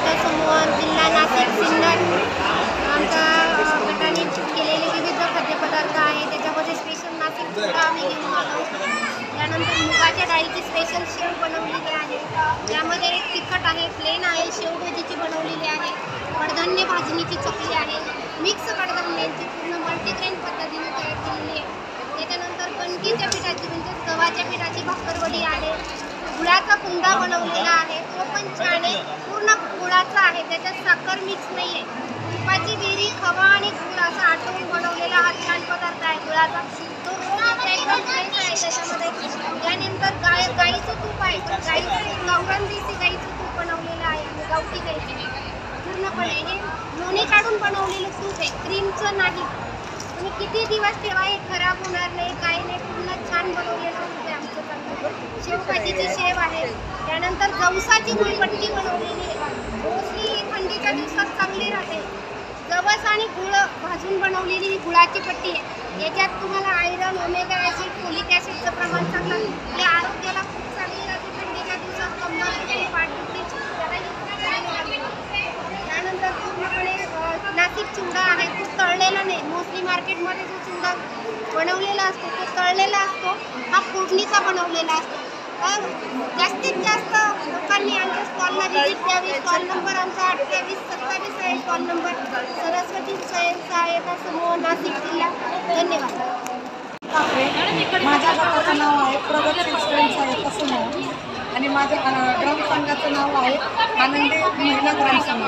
सहायता समूह जिल्हा नाशिक सिन्नर आमच्या गटाने केलेले विविध खाद्यपदार्थ आहे. त्याच्यामध्ये स्पेशल नाशिक चुडा आम्ही घेऊन आलो. त्यानंतर मुगाच्या डाळीची स्पेशल शेव बनवलेली आहे. त्यामध्ये एक तिखट आहे, प्लेन आहे, शेवभाजीची बनवलेली आहे, कडधान्य भाजणीची चकली आहे, मिक्स कडधान्यांची पूर्ण मल्टीग्रेन पद्धतीने तयार केलेली आहे. त्याच्यानंतर कणकीच्या पिठाची म्हणजे गव्हाच्या पिठाची भाकरवडी आहे. गुळाचा कुंदा बनवलेला आहे, तो पण छान आहे, पूर्ण गुळाचा आहे, त्याच्यात साखर मिक्स नाही आहे. तुपाची बेरी, खवा आणि गुळ असा आटवून बनवलेला हा छान पदार्थ आहे गुळाचा. तो एकदम फ्रेश आहे. त्याच्यामध्ये त्यानंतर गाईचं तूप आहे, गाईचं गावरान देशी गाईचं तूप बनवलेलं आहे आणि गावठी गाईचं पूर्णपणे हे लोणी काढून बनवलेलं तूप आहे, क्रीमचं नाही. तुम्ही किती दिवस ठेवा हे खराब होणार नाही, काही नाही, पूर्ण छान बनवलेलं तूप आहे आमचं चांगलं. शेवभाजीची शेव आहे. त्यानंतर जवसाची गुळपट्टी बनवलेली आहे, मोस्टली थंडीच्या दिवसात चांगली राहते. जवस आणि गुळ भाजून बनवलेली ही गुळाची पट्टी आहे. याच्यात तुम्हाला आयरन, ओमेगा ॲसिड, फोलिक ॲसिडचं प्रमाण चांगलं आहे. या आरोग्याला खूप चांगली राहते. थंडीच्या दिवसात कंबर पाठदुखी त्यानंतर पूर्णपणे नाशिक चिवडा आहे, तो तळलेला नाही. मोस्टली मार्केटमध्ये जो चिवडा बनवलेला असतो तो तळलेला असतो, हा फोडणीचा बनवलेला असतो. जास्तीत जास्त लोकांनी आमच्या स्टॉलला व्हिजिट द्यावी. स्टॉल नंबर आमचा 2827 आहे. स्टॉल नंबर सरस्वती सहायता समूह नाशिक जिल्हा. धन्यवाद. माझ्या गटाचं नाव आहे प्रगतशील स्वयं सहायता समूह आणि माझ्या ग्रामसंघाचं नाव आहे आनंदी महिला ग्रामसंघ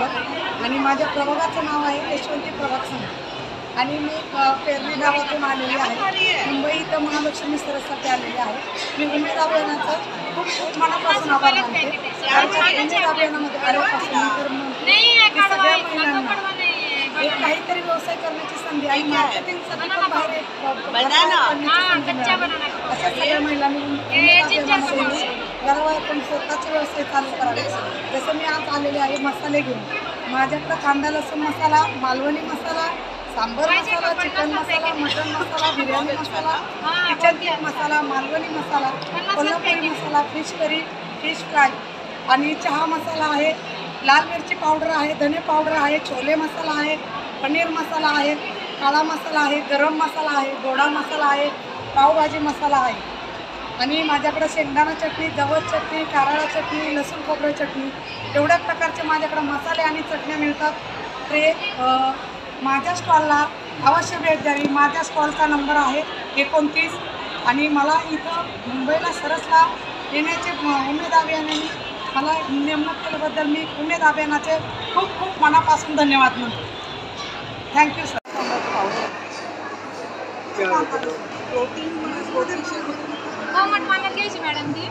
आणि माझ्या प्रभागाचं नाव आहे यशवंती प्रभाग संघ. आणि मी पेरणी गावातून आलेली आहे. मुंबई इथं महालक्ष्मी सरससाठी आलेली आहे. मी उमेद अभियानाचं खूप मनापासून आभार मानते. उमेद अभियानामध्ये आल्यापासून सगळ्या महिलांना एक काहीतरी व्यवसाय करण्याची संधी आणि मार्केटिंगसाठी पण बाहेर अशा सगळ्या महिलांनी उमेद अभियानामध्ये घरावर पण स्वतःचे व्यवसाय चालू करावे. जसं मी आज आलेले आहे मसाले घेऊन. माझ्याकडं कांदा लसूण मसाला, मालवणी मसाला, सांबर मसाला, चिकन मसाला, मटन मसाला, बिर्याणी मसाला, किचन किट मसाला, मालवणी मसाला, Kolhapuri masala, fish curry, fish fry आणि चहा मसाला आहे, लाल मिरची पावडर आहे, धने पावडर आहे, छोले मसाला आहे, पनीर मसाला आहे, काळा मसाला आहे, गरम मसाला आहे, गोडा मसाला आहे, पावभाजी मसाला आहे आणि माझ्याकडं शेंगदाणा चटणी, जवस चटणी, कारळा चटणी, लसूण खोबरं चटणी एवढ्या प्रकारचे माझ्याकडं मसाले आणि चटण्या मिळतात. ते माझ्या स्टॉलला अवश्य भेट द्यावी. माझ्या स्टॉलचा नंबर आहे 29 आणि मला इथं मुंबईला सरसला येण्याचे उमेद अभियानाने मला नेमणूक केल्याबद्दल मी उमेद अभियानाचे खूप खूप मनापासून धन्यवाद म्हणतो. Thank you sir. कोमट पाण्यात घ्यायची मॅडम ती,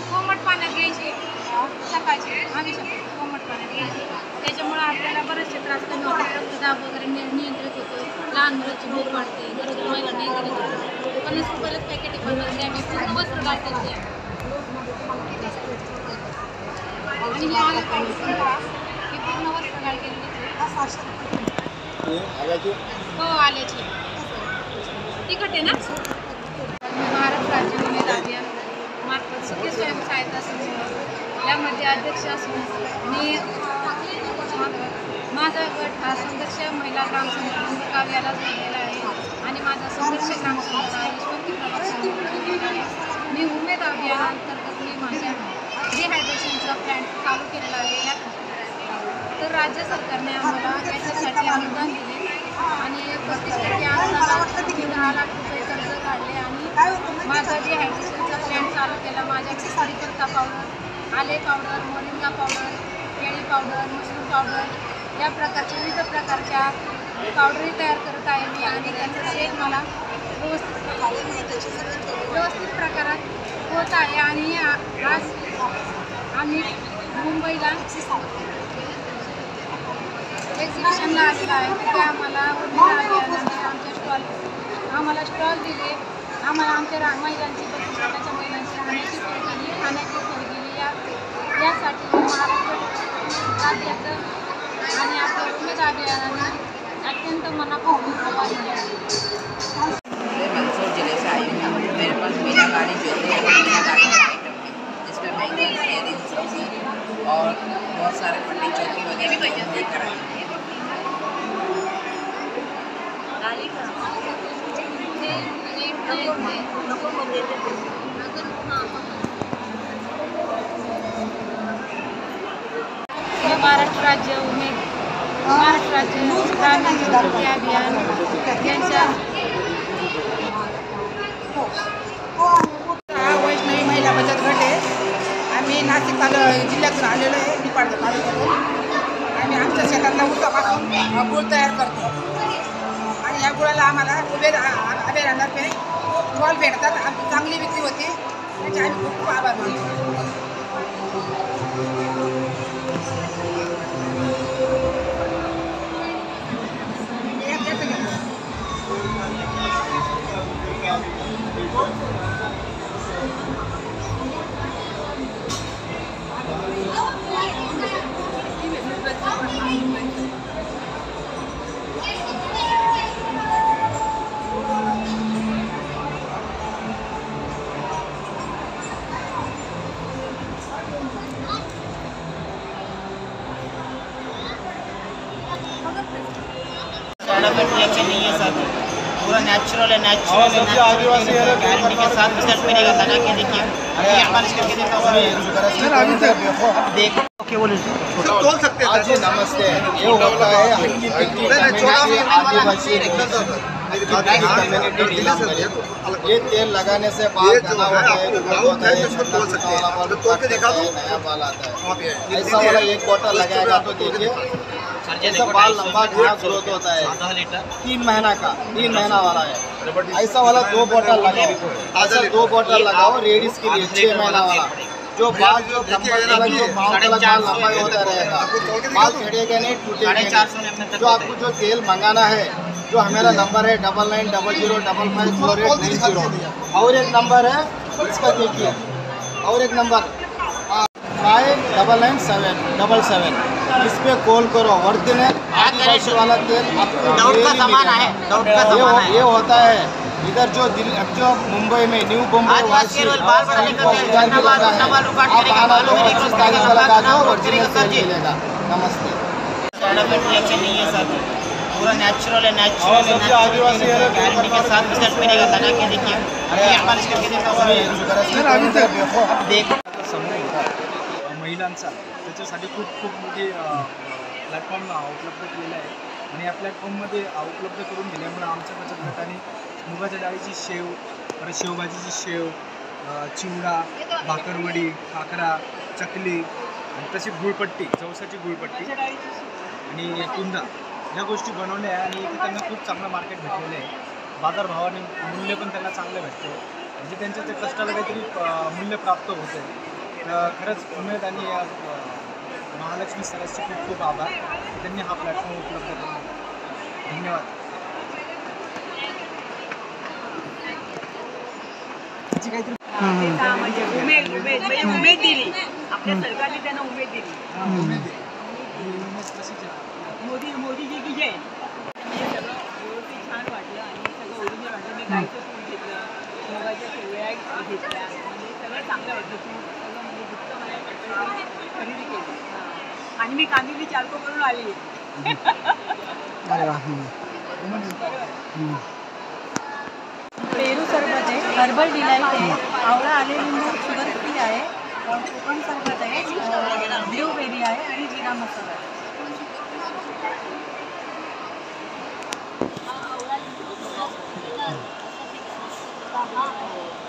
कोमट पाण्यात घ्यायची सकाळची, आम्ही कोमट पाण्यात घ्यायची. त्याच्यामुळे आपल्याला बरेचसे त्रास कमी होतात. रक्तदाब वगैरे नियंत्रित होतो, लहान मुलाची भूक वाढते, गरोदर महिला नियंत्रित होतो. 50 रुपयालाच पॅकेट बनवून द्या, मी पूर्ण वस्त्र घालते ते आणि हे आलं पाहिजे हे पूर्ण वस्त्र घालते. हो आल्याची तिखट आहे ना. महाराष्ट्र राज्य उमेद अभियान मार्फत सुखी स्वयंसहायता समूह यामध्ये अध्यक्ष असून मी माझा गट हा संघर्ष महिला ग्रामसंघ गाव याला जोडलेला आहे आणि माझा संघर्ष ग्रामसंघ हा यशवंती प्रभाग जोडलेला आहे. मी उमेद अभियानांतर्गत मी माझ्या डिहायड्रेशनचा प्लॅन चालू केलेला आहे. तर राज्य सरकारने आम्हाला याच्यासाठी अनुदान दिले आणि 35% अनुदानावर 10 लाख रुपये कर्ज काढले आणि माझा डिहायड्रेशनचा प्लॅन चालू केला. माझ्याकडे कढीपत्ता पावडर, आले पावडर, मोरिंगा पावडर, केळी पावडर, मशरूम पावडर या प्रकारच्या विविध प्रकारच्या पावडरही तयार करत आहे मी आणि त्यांचं सेल मला व्यवस्थित प्रकारात होत आहे. आणि आज आम्ही मुंबईला एक्झिबिशनला आलेला आहे. तिथे आम्हाला आम्हाला स्टॉल दिले. आम्हाला आमच्या महिलांची बचत गटाच्या महिलांची राहण्याची सोय केली, खाण्याची सोय केली. यासाठी महाराष्ट्र राज्याचं आणि आपल्या उमेद अभियानाने अत्यंत मनापासून आभार मानतो. मंदसौर जिले से आई हूँ. मेरे पास मीनाकारी ज्वेलरी है, मीनाकारी आइटम है जिसमें महंगी सब्जी और बहुत सारे मंडी चौकी वगैरह लेकर आए हैं। हे महाराष्ट्र राज्य महाराष्ट्र राज्य ग्रामीण जागृती अभियान यांच्या हा वैष्णवी महिला बचत गट आहे. आम्ही नाशिक जिल्ह्यातून आलेलो आहे, निपाड तालुक्यातून. आम्ही आमच्या शेतातल्या ऊसापासून गुळ तयार करतो आणि या गुळाला आम्हाला अभियानातर्फे स्टॉल भेटतात. आमची चांगली विक्री होती, त्याचे आम्ही खूप खूप आभार मानतो. रिएक्शन नहीं है सर, पूरा नेचुरल है, गारंटी के साथ रिजल्ट मिलेगा। लगा के देखिए, अभी मालिश करके देखा देखो ओके बोलिए तोल सकते हैं। जी नमस्ते, ये होता है हल्की पिट्टी आदिवासी कम्युनिटी नीलम। ये तेल लगाने से बाल घना होता है, तोल सकते हैं, तोल के दिखा दो, नया बाल आता है। ऐसा वाला एक बोतल लगाएगा तो देखिए ऐसा बाल लंबा घना ग्रोथ होता है। 3 महीना वाला है। ऐसा वाला 2 बोतल लगाओ, ऐसा 2 बोतल लगाओ लेडीज के लिए 6 महीना वाला। जो बाल जो बाल लंबा होता रहेगा, बाल झड़ेगा नहीं, टूटेगा नहीं। जो आपको जो तेल मंगाना है, जो हमारा नंबर है 9900055490। और एक नंबर है इसका देखिए, और एक नंबर 599777। इस पे कॉल करो। ओरिजिनल आदिवासी वाला तेल आपको ये होता है। इधर जो मुंबई में न्यू मुंबई लगा दो, ओरिजिनल तेल मिलेगा। नमस्ते। रिएक्शन नहीं है सर, पूरा नेचुरल है, गारंटी के साथ रिजल्ट मिलेगा। लगा के देखिए, अभी मालिश करके देखो महिलांचा त्याच्यासाठी खूप खूप मोठी प्लॅटफॉर्म उपलब्ध केलेला आहे आणि या प्लॅटफॉर्ममध्ये उपलब्ध करून दिल्यामुळे आमच्या बचत गटाने मुगाच्या डाळीची शेव, परत शेवभाजीची शेव, चिवडा, भाकरवडी, खाकरा, चकली आणि तशी गुळपट्टी, जवसाची गुळपट्टी आणि कुंदा या गोष्टी बनवल्या आहे आणि इथे त्यांना खूप चांगलं मार्केट भेटलेलं आहे। बाजारभावाने मूल्य पण त्यांना चांगलं भेटतं, म्हणजे त्यांच्या त्या कष्टाला काहीतरी मूल्य प्राप्त होतं आहे। खरंच उमेद आणि महालक्ष्मी सरासचे खूप खूप आभार, त्यांनी हा प्लॅटफॉर्म उपलब्ध करून दिला। धन्यवाद। उमेद दिली आपल्या सरकारने, त्यांना उमेद दिली। मोदीजी की जय। सगळं व्यवस्थित छान वाटलं आणि सगळं ओरिजिनल वाटलं। मी गाईचं तूप घेतलं, मुगाच्या शेवया घेतल्या, म्हणजे सगळं चांगलं वाटलं। तूप सगळं म्हणजे जितकं मला खरेदी केली आणि मी कांदिवली चालको करून आली। पेरू सरबत आहे, हर्बल डिलाईट आहे, आवळा आले लिंबू शुगर फ्री आहे, कोकण सरबत आहे, ब्लूबेरी आहे आणि जिरा मसाला आहे। हाँ